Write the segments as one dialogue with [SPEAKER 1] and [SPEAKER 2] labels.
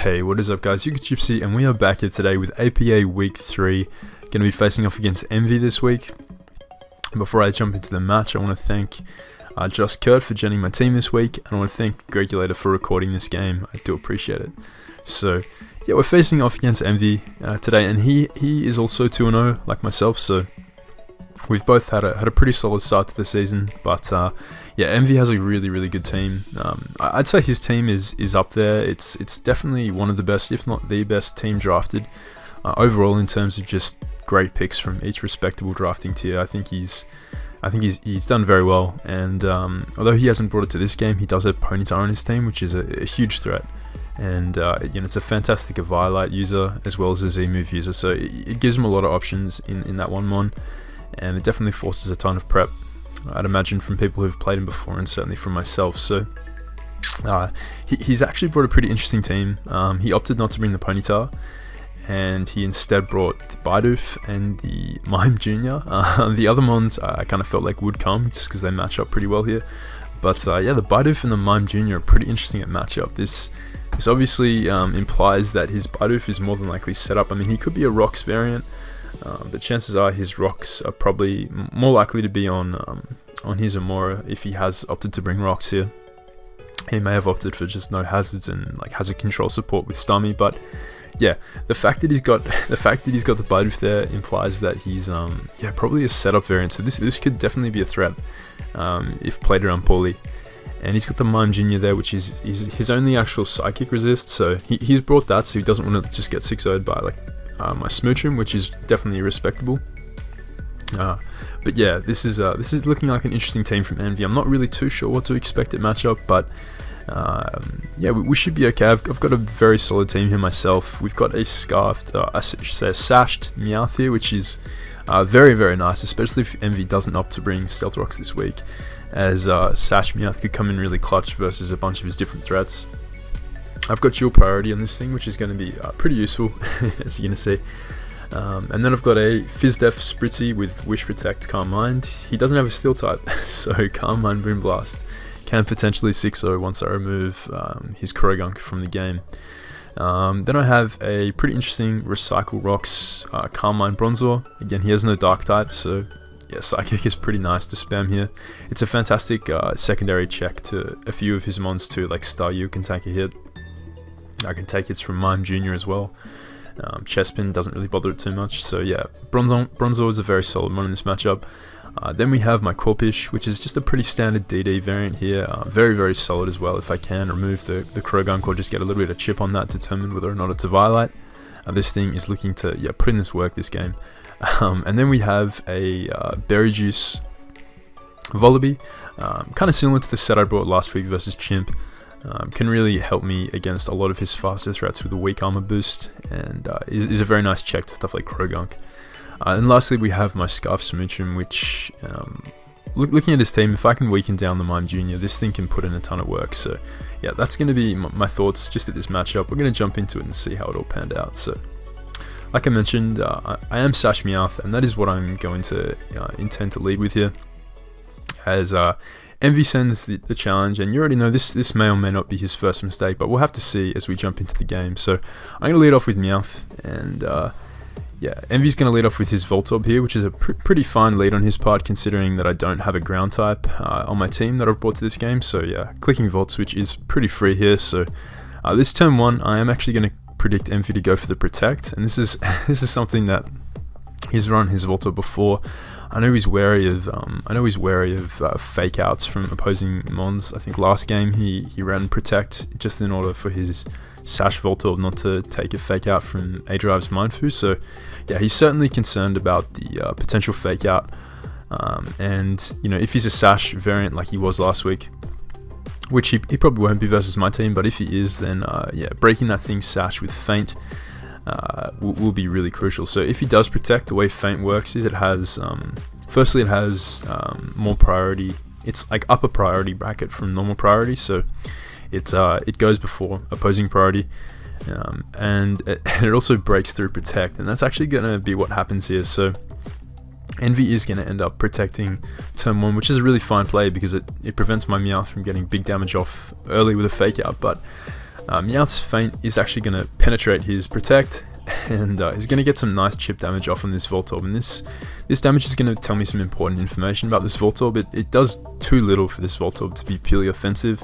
[SPEAKER 1] Hey, what is up guys, Gypsy, and we are back here today with APA Week 3. Going to be facing off against Emvee this week. Before I jump into the match, I want to thank JustKurt for joining my team this week, and I want to thank Gregulator for recording this game. I do appreciate it. So, yeah, we're facing off against Emvee today, and he is also 2-0 like myself, so we've both had a pretty solid start to the season. But yeah, Emvee has a really good team. I'd say his team is up there. It's definitely one of the best, if not the best team drafted overall in terms of just great picks from each respectable drafting tier. I think he's done very well, and although he hasn't brought it to this game, he does have Ponyta on his team, which is a huge threat. And you know, it's a fantastic Violite user as well as a Z-move user, so it gives him a lot of options in that one mon, and it definitely forces a ton of prep, I'd imagine, from people who've played him before, and certainly from myself. So he's actually brought a pretty interesting team. He opted not to bring the Ponyta, and he instead brought the Bidoof and the Mime Jr. The other mons I kind of felt like would come just because they match up pretty well here. But yeah, the Bidoof and the Mime Jr. are pretty interesting at matchup. This obviously implies that his Bidoof is more than likely set up. I mean, he could be a Rocks variant, but chances are his Rocks are probably more likely to be on his Amora if he has opted to bring Rocks here. He may have opted for just no hazards and like hazard control support with Stummy, but yeah, the fact that he's got the Bidoof there implies that he's yeah, probably a setup variant. So this could definitely be a threat if played around poorly. And he's got the Mime Jr. there, which is his only actual psychic resist. So he's brought that, so he doesn't want to just get 6-0'd by like my Smoochum, which is definitely respectable. But yeah, this is looking like an interesting team from Emvee. I'm not really too sure what to expect at matchup, but yeah, we should be okay. I've got a very solid team here myself. We've got a scarfed, I should say a sashed Meowth here, which is very nice, especially if Emvee doesn't opt to bring Stealth Rocks this week, as Sash Meowth could come in really clutch versus a bunch of his different threats. I've got dual priority on this thing, which is going to be pretty useful, as you're going to see. And then I've got a Fizdef Spritzy with Wish Protect, Calm Mind. He doesn't have a Steel type, so Calm Mind Boom Blast can potentially 6-0 once I remove his Croagunk from the game. Then I have a pretty interesting Recycle Rocks Calm Mind Bronzor. Again, he has no Dark type, so yeah, Psychic is pretty nice to spam here. It's a fantastic secondary check to a few of his mons too, like Staryu can take a hit. I can take hits from Mime Jr. as well. Chespin doesn't really bother it too much, so yeah, Bronzor is a very solid one in this matchup. Then we have my Corpish, which is just a pretty standard DD variant here, very solid as well. If I can remove the Croagunk or just get a little bit of chip on that to determine whether or not it's a Violite. This thing is looking to put in this work this game. And then we have a Berry Juice Volibee, kind of similar to the set I brought last week versus Chimp. Can really help me against a lot of his faster threats with a weak armor boost, and is a very nice check to stuff like Croagunk. And lastly, we have my Scarf Smoochum, which, looking at his team, if I can weaken down the Mime Jr., this thing can put in a ton of work. So yeah, that's going to be my thoughts just at this matchup. We're going to jump into it and see how it all panned out. So like I mentioned, I am Sash Meowth, and that is what I'm going to intend to lead with here, as Emvee sends the challenge, and you already know this may or may not be his first mistake, but we'll have to see as we jump into the game. So I'm going to lead off with Meowth, and yeah, Emvee's going to lead off with his Voltorb here, which is a pretty fine lead on his part, considering that I don't have a ground type on my team that I've brought to this game. So yeah, clicking Volt Switch is pretty free here. So this turn 1, I am actually going to predict Emvee to go for the Protect, and this is something that he's run his Voltorb before. I know he's wary of fake outs from opposing mons. I think last game he ran Protect just in order for his Sash Voltorb not to take a fake out from A-Drive's Mindfu. So yeah, he's certainly concerned about the potential fake out. And you know, if he's a Sash variant like he was last week, which he probably won't be versus my team, but if he is, then yeah, breaking that thing Sash with Feint will be really crucial. So if he does Protect, the way Feint works is it has firstly it has more priority. It's like upper priority bracket from normal priority, so it goes before opposing priority, and it also breaks through Protect, and that's actually going to be what happens here. So Emvee is going to end up protecting turn 1, which is a really fine play because it prevents my Meowth from getting big damage off early with a fake out. But Meowth's feint is actually going to penetrate his protect, and he's going to get some nice chip damage off on this Voltorb, and this damage is going to tell me some important information about this Voltorb. It does too little for this Voltorb to be purely offensive,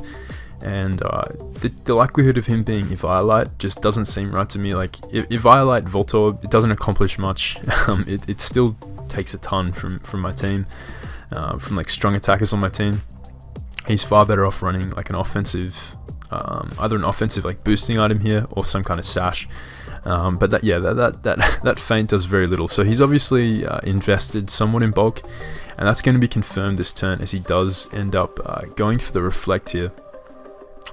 [SPEAKER 1] and the likelihood of him being Eviolite just doesn't seem right to me. Like, Eviolite Voltorb, it doesn't accomplish much. It still takes a ton from my team, from like strong attackers on my team. He's far better off running like an offensive, either an offensive like boosting item here or some kind of sash. But that feint does very little. So he's obviously invested somewhat in bulk, and that's going to be confirmed this turn as he does end up going for the reflect here.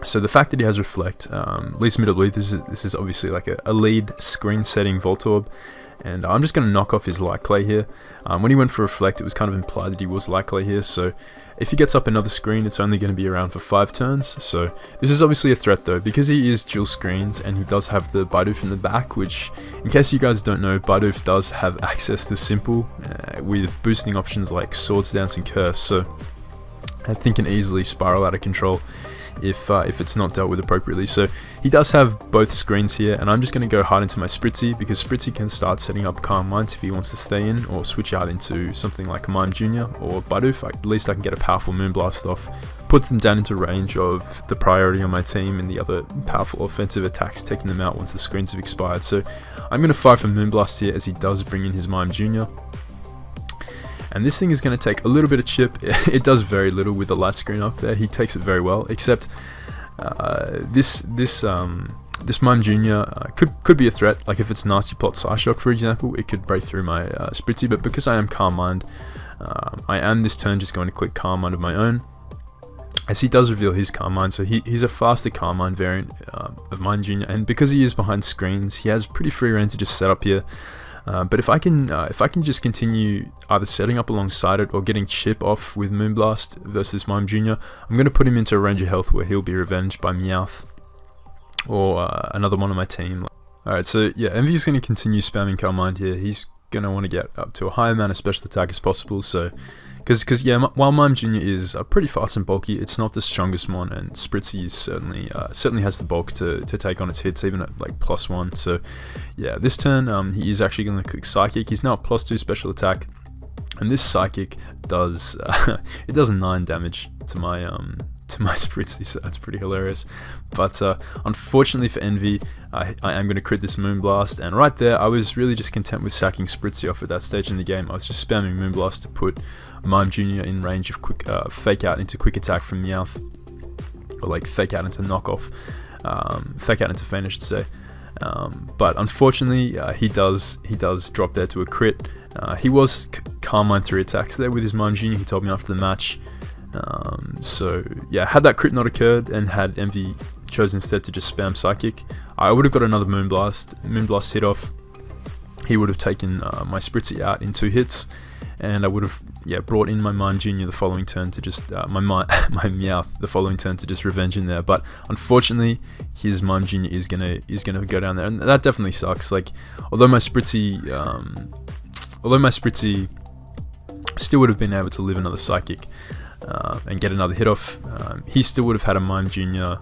[SPEAKER 1] So the fact that he has reflect leads me to believe this is obviously like a lead screen setting Voltorb, and I'm just going to knock off his light clay here. When he went for reflect, it was kind of implied that he was light clay here, so if he gets up another screen, it's only going to be around for 5 turns. So this is obviously a threat though, because he is dual screens and he does have the Bidoof in the back, which, in case you guys don't know, Bidoof does have access to simple with boosting options like Swords Dance and Curse, so I think can easily spiral out of control if it's not dealt with appropriately. So he does have both screens here, and I'm just going to go hard into my Spritzy, because Spritzy can start setting up Calm Minds if he wants to stay in, or switch out into something like Mime Jr. or Bidoof. At least I can get a powerful Moonblast off, put them down into range of the priority on my team and the other powerful offensive attacks, taking them out once the screens have expired. So I'm going to fire for Moonblast here as he does bring in his Mime Jr. And this thing is going to take a little bit of chip. It does very little with the light screen up there. He takes it very well, except this Mime Jr. Could be a threat. Like if it's Nasty Plot Psyshock, for example, it could break through my Spritzy, but because I am Calm Mind, I am this turn just going to click Calm Mind of my own, as he does reveal his Calm Mind. So he's a faster Calm Mind variant of Mime Jr., and because he is behind screens, he has pretty free reign to just set up here. But if I can just continue either setting up alongside it or getting chip off with Moonblast versus Mime Jr., I'm going to put him into a range of health where he'll be revenged by Meowth or another one on my team. Alright, so yeah, Emvee's going to continue spamming Calm Mind here. He's going to want to get up to a high amount of special attack as possible, so because yeah, while Mime Jr. is pretty fast and bulky, it's not the strongest one, and Spritzy is certainly has the bulk to take on its hits, even at like +1. So yeah, this turn he is actually going to click Psychic. He's now at +2 special attack, and this Psychic does it does 9 damage to my Spritzy, so that's pretty hilarious. But unfortunately for Emvee, I am going to crit this Moonblast, and right there I was really just content with sacking Spritzy off at that stage in the game. I was just spamming Moonblast to put Mime Jr. in range of quick fake out into quick attack from Meowth, or like fake out into knockoff, fake out into feint I should say. But unfortunately he does drop there to a crit. He was Calm Mind 3 attacks there with his Mime Jr., he told me after the match. So yeah, had that crit not occurred and had Emvee chose instead to just spam Psychic, I would have got another Moonblast hit off. He would have taken my Spritzy out in 2 hits, and I would have brought in my Mime Jr. the following turn to just my Meowth the following turn to just revenge in there. But unfortunately, his Mime Jr. is gonna go down there, and that definitely sucks. Like although my Spritzy still would have been able to live another Psychic and get another hit off, he still would have had a Mime Jr.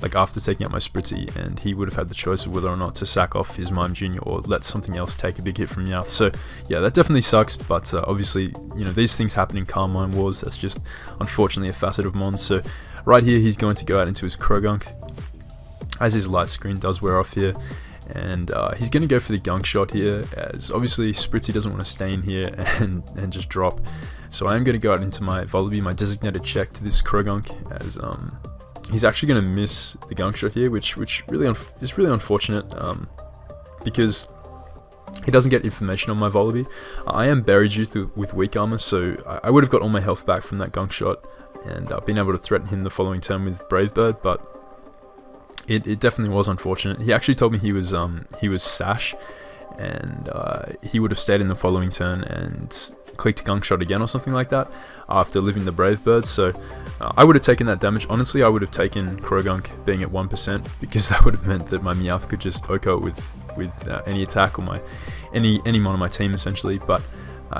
[SPEAKER 1] Like after taking out my Spritzy, and he would have had the choice of whether or not to sack off his Mime Jr. or let something else take a big hit from Meowth. So yeah, that definitely sucks, but obviously, you know, these things happen in Calm Mind Wars. That's just unfortunately a facet of Mon. So right here he's going to go out into his Croagunk, as his light screen does wear off here, and he's going to go for the Gunk Shot here, as obviously Spritzy doesn't want to stay in here and just drop. So I am going to go out into my Volibee, my designated check to this Croagunk, as he's actually going to miss the Gunk Shot here, which really is really unfortunate, because he doesn't get information on my Volibee. I am Berry Juiced with weak armor, so I would have got all my health back from that Gunk Shot and been able to threaten him the following turn with Brave Bird, but it definitely was unfortunate. He actually told me he was Sash, and he would have stayed in the following turn and clicked Gunk Shot again or something like that after living the Brave Bird. So I would have taken that damage. Honestly, I would have taken Croagunk being at 1%, because that would have meant that my Meowth could just OHKO with any attack or any mon on my team essentially. But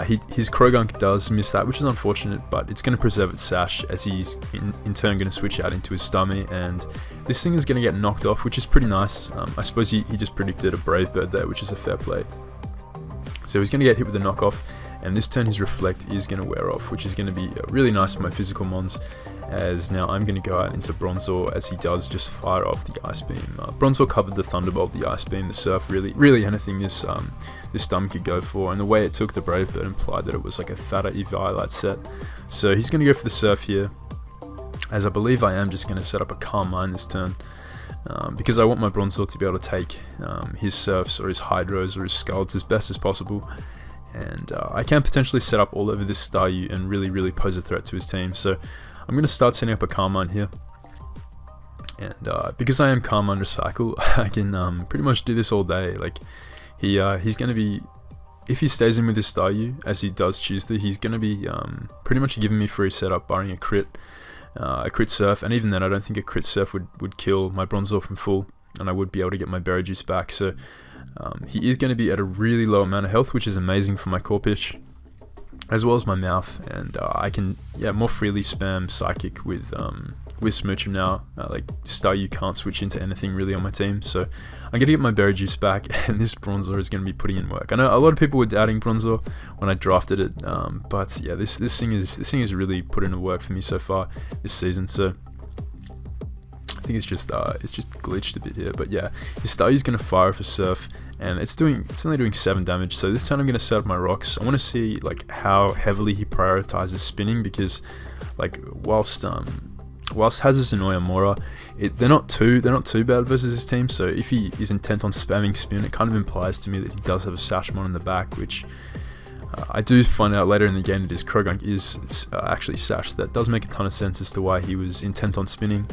[SPEAKER 1] His Croagunk does miss that, which is unfortunate, but it's going to preserve its sash as he's in turn going to switch out into his Stummy, and this thing is going to get knocked off, which is pretty nice. I suppose he just predicted a Brave Bird there, which is a fair play. So he's going to get hit with a knockoff, and this turn his Reflect is going to wear off, which is going to be really nice for my physical mons, as now I'm going to go out into Bronzor as he does just fire off the Ice Beam. Bronzor covered the Thunderbolt, the Ice Beam, the Surf, really anything this Stum could go for, and the way it took the Brave Bird implied that it was like a fatter Eevee Highlight set. So he's going to go for the Surf here, as I believe I am just going to set up a Calm Mind this turn, because I want my Bronzor to be able to take his Surfs or his Hydros or his Scalds as best as possible. And I can potentially set up all over this Staryu and really pose a threat to his team. So I'm going to start setting up a Calm Mind here. And because I am Calm Mind Recycle, I can pretty much do this all day. Like he's going to be, if he stays in with his Staryu, as he does Tuesday, he's going to be pretty much giving me free setup, barring a crit Surf. And even then, I don't think a crit Surf would kill my Bronzor from full, and I would be able to get my Berry Juice back. So he is going to be at a really low amount of health, which is amazing for my Corphish, as well as my Mouth, and I can more freely spam Psychic with Smoochum now. Like Staryu can't switch into anything really on my team, so I'm going to get my Berry Juice back, and this Bronzor is going to be putting in work. I know a lot of people were doubting Bronzor when I drafted it, but yeah, this thing is really put into work for me so far this season. So I think it's just glitched a bit here, but yeah, his Staryu's going to fire for Surf, and it's only doing 7 damage. So this time I'm going to set up my rocks. I want to see like how heavily he prioritizes spinning, because like whilst Hazardous and Oyamura, they're not too bad versus his team. So if he is intent on spamming spin, it kind of implies to me that he does have a Sashmon in the back, which I do find out later in the game that his Croagunk is actually Sash. That does make a ton of sense as to why he was intent on spinning.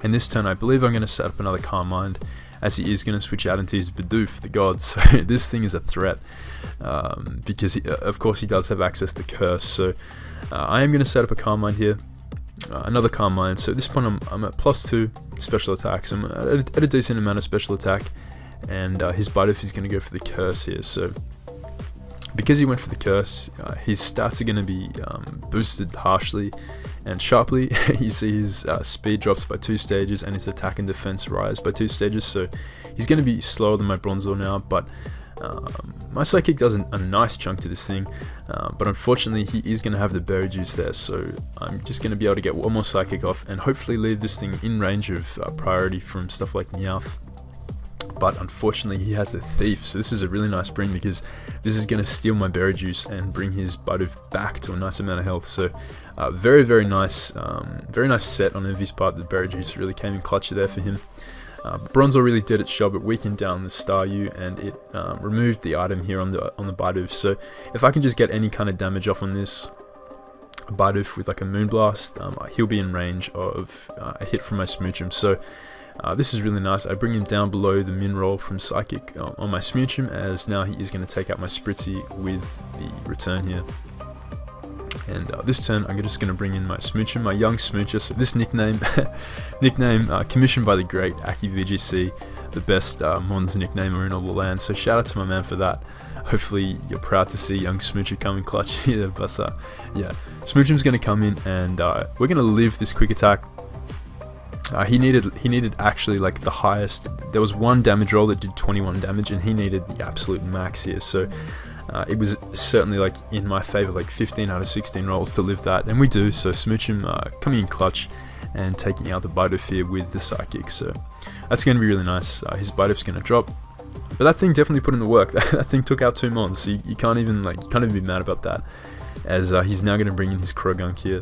[SPEAKER 1] And this turn, I believe I'm going to set up another Calm Mind, as he is going to switch out into his Bidoof, the God. So this thing is a threat, because of course he does have access to Curse. So I am going to set up a Calm Mind here, another Calm Mind. So at this point I'm at +2 special attacks. I'm at a decent amount of special attack, and his Bidoof is going to go for the Curse here. So because he went for the Curse, his stats are going to be boosted harshly and sharply. You see his speed drops by 2 stages, and his attack and defense rise by 2 stages, so he's going to be slower than my Bronzor now, but my Psychic does a nice chunk to this thing, but unfortunately he is going to have the Berry Juice there, so I'm just going to be able to get one more Psychic off and hopefully leave this thing in range of priority from stuff like Meowth. But unfortunately he has the Thief, so this is a really nice bring, because this is going to steal my Berry Juice and bring his Bidoof back to a nice amount of health. So very nice set on Emvee's part. The Berry Juice really came in clutch there for him. Bronzor really did its job. It weakened down the Staryu, and it removed the item here on the Bidoof. So if I can just get any kind of damage off on this Bidoof with like a Moonblast, he'll be in range of a hit from my Smoochum. So this is really nice. I bring him down below the min roll from Psychic on my Smoochum, as now he is going to take out my Spritzy with the return here. And this turn I'm just going to bring in my Smoochum, my young Smoocher. So this nickname commissioned by the great Aki VGC, the best Mons nicknamer in all the land. So shout out to my man for that. Hopefully you're proud to see young Smoocher come in clutch here. But yeah, Smoochum's going to come in, and we're going to live this quick attack. He needed actually like the highest. There was one damage roll that did 21 damage, and he needed the absolute max here. So it was certainly like in my favor, like 15 out of 16 rolls to live that, and we do. So Smoochum coming in clutch and taking out the Bidoof here with the Psychic. So that's going to be really nice. His Bidoof's going to drop, but that thing definitely put in the work. That thing took out 2 mons, so you can't even be mad about that. As he's now going to bring in his Croagunk here.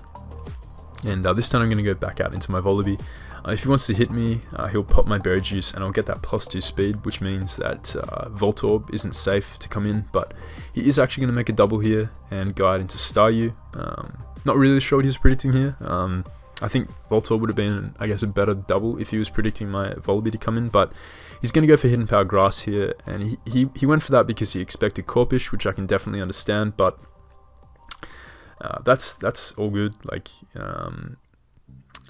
[SPEAKER 1] And this time I'm going to go back out into my Volibee. If he wants to hit me, he'll pop my Berry Juice, and I'll get that +2 speed, which means that Voltorb isn't safe to come in, but he is actually going to make a double here and go out into Staryu. Not really sure what he's predicting here. I think Voltorb would have been, I guess, a better double if he was predicting my Volibee to come in, but he's going to go for Hidden Power Grass here, and he went for that because he expected Corphish, which I can definitely understand, but that's all good. Like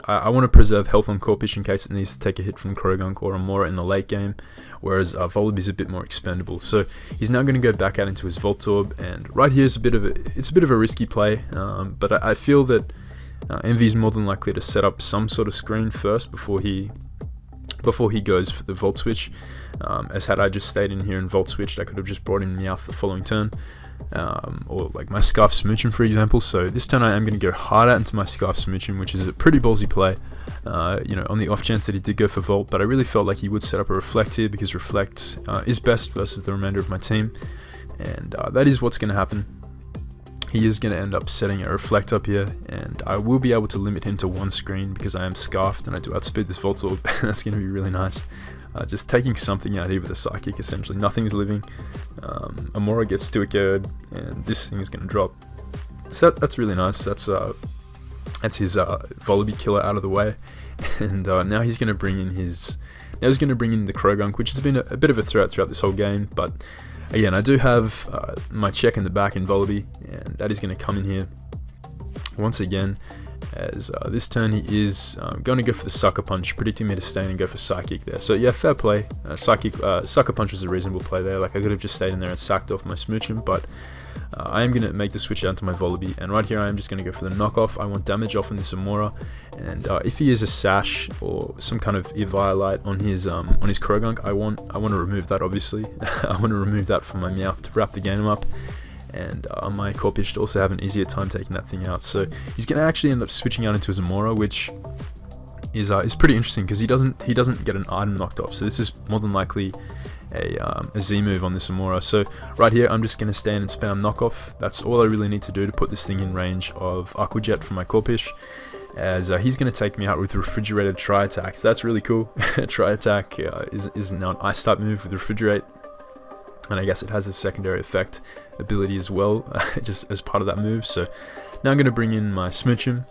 [SPEAKER 1] I want to preserve health on Corpish in case it needs to take a hit from Croagunk or Amora in the late game, whereas Volibee a bit more expendable. So he's now going to go back out into his Voltorb, and right here is a bit of a risky play, but I feel that Emvee's more than likely to set up some sort of screen first before he goes for the Volt Switch. As had I just stayed in here and Volt Switched, I could have just brought in Meowth the following turn. Or like my Scarf Smoochum, for example. So this turn I am going to go hard out into my Scarf Smoochum, which is a pretty ballsy play, you know, on the off chance that he did go for Volt, but I really felt like he would set up a Reflect here, because Reflect is best versus the remainder of my team, and that is what's going to happen. He is going to end up setting a Reflect up here, and I will be able to limit him to one screen because I am Scarfed and I do outspeed this Voltorb. That's going to be really nice. Just taking something out here with a Psychic, essentially. Nothing's living. Amora gets to a Gerd, and this thing is going to drop. So that's really nice. That's his Volibee killer out of the way, and now he's going to bring in the Croagunk, which has been a bit of a threat throughout this whole game. But again, I do have my check in the back in Volibee, and that is going to come in here once again. As this turn he is going to go for the Sucker Punch, predicting me to stay in and go for Psychic there. So yeah, fair play. Sucker Punch was a reasonable play there. Like, I could have just stayed in there and sacked off my Smoochum, but I am going to make the switch down to my Volibee, and right here I am just going to go for the knockoff. I want damage off on this Amora, and if he is a Sash or some kind of Eviolite on his Croagunk, I want to remove that, obviously. I want to remove that from my Meowth to wrap the game up. And my Corpish should also have an easier time taking that thing out. So he's going to actually end up switching out into his Amora, which is pretty interesting because he doesn't get an item knocked off. So this is more than likely a Z move on this Amora. So right here I'm just going to stand and spam knockoff. That's all I really need to do to put this thing in range of Aqua Jet from my Corpish, as he's going to take me out with Refrigerated Tri Attack. So that's really cool. Tri Attack is now an Ice type move with Refrigerate. And I guess it has a secondary effect ability as well, just as part of that move. So now I'm going to bring in my Smoochum.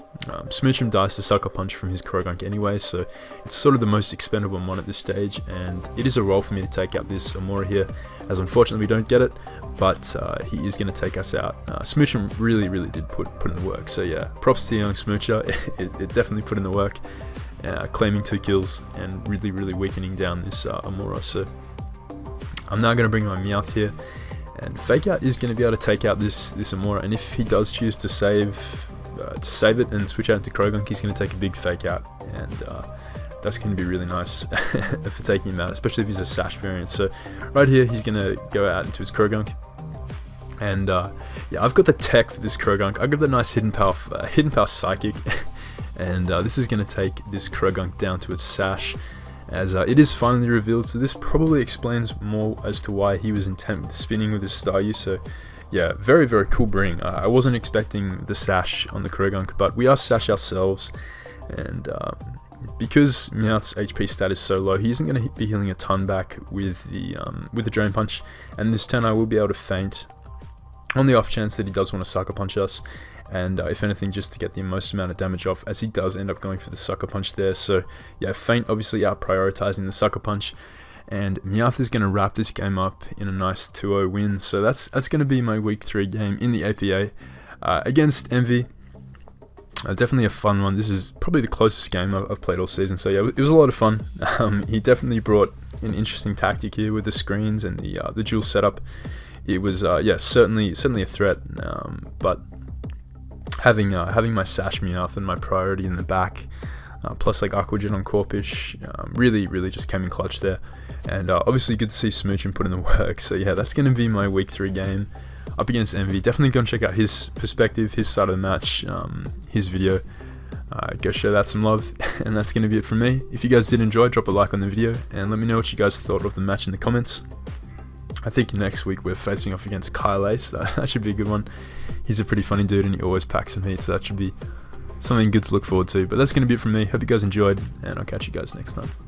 [SPEAKER 1] Smoochum dies to Sucker Punch from his Croagunk anyway, so it's sort of the most expendable mon at this stage, and it is a roll for me to take out this Amora here, as unfortunately we don't get it, but he is going to take us out. Smoochum really did put in the work, so yeah, props to the young Smoocher. It definitely put in the work, claiming 2 kills and really weakening down this Amora. So I'm now going to bring my Meowth here, and Fake Out is going to be able to take out this Amora, and if he does choose to save it and switch out into Croagunk, he's going to take a big Fake Out, and that's going to be really nice for taking him out, especially if he's a Sash variant. So right here he's going to go out into his Croagunk, and yeah, I've got the tech for this Croagunk. I've got the nice Hidden Power Psychic, and this is going to take this Croagunk down to its Sash, as it is finally revealed. So this probably explains more as to why he was intent with spinning with his Staryu. So yeah, very cool bring. I wasn't expecting the Sash on the Croagunk, but we are Sash ourselves, and because Meowth's HP stat is so low, he isn't going to be healing a ton back with the Drain Punch, and this turn I will be able to feint on the off chance that he does want to Sucker Punch us, and if anything, just to get the most amount of damage off, as he does end up going for the Sucker Punch there. So yeah, feint obviously out prioritizing the Sucker Punch, and Meowth is going to wrap this game up in a nice 2-0 win. So that's going to be my week 3 game in the APA against Emvee. Definitely a fun one. This is probably the closest game I've played all season, so yeah, it was a lot of fun. He definitely brought an interesting tactic here with the screens and the dual setup. It was yeah, certainly a threat, but having my Sash Meowth and my priority in the back, plus like Aqua Jet on Corpish, really just came in clutch there, and obviously good to see Smoochum put in the work. So yeah, that's going to be my week 3 game up against Emvee. Definitely go and check out his perspective, his side of the match, his video. Go show that some love, and that's going to be it from me. If you guys did enjoy, drop a like on the video, and let me know what you guys thought of the match in the comments. I think next week we're facing off against Kyle Ace. That should be a good one. He's a pretty funny dude, and he always packs some heat, so that should be something good to look forward to. But that's going to be it from me. Hope you guys enjoyed, and I'll catch you guys next time.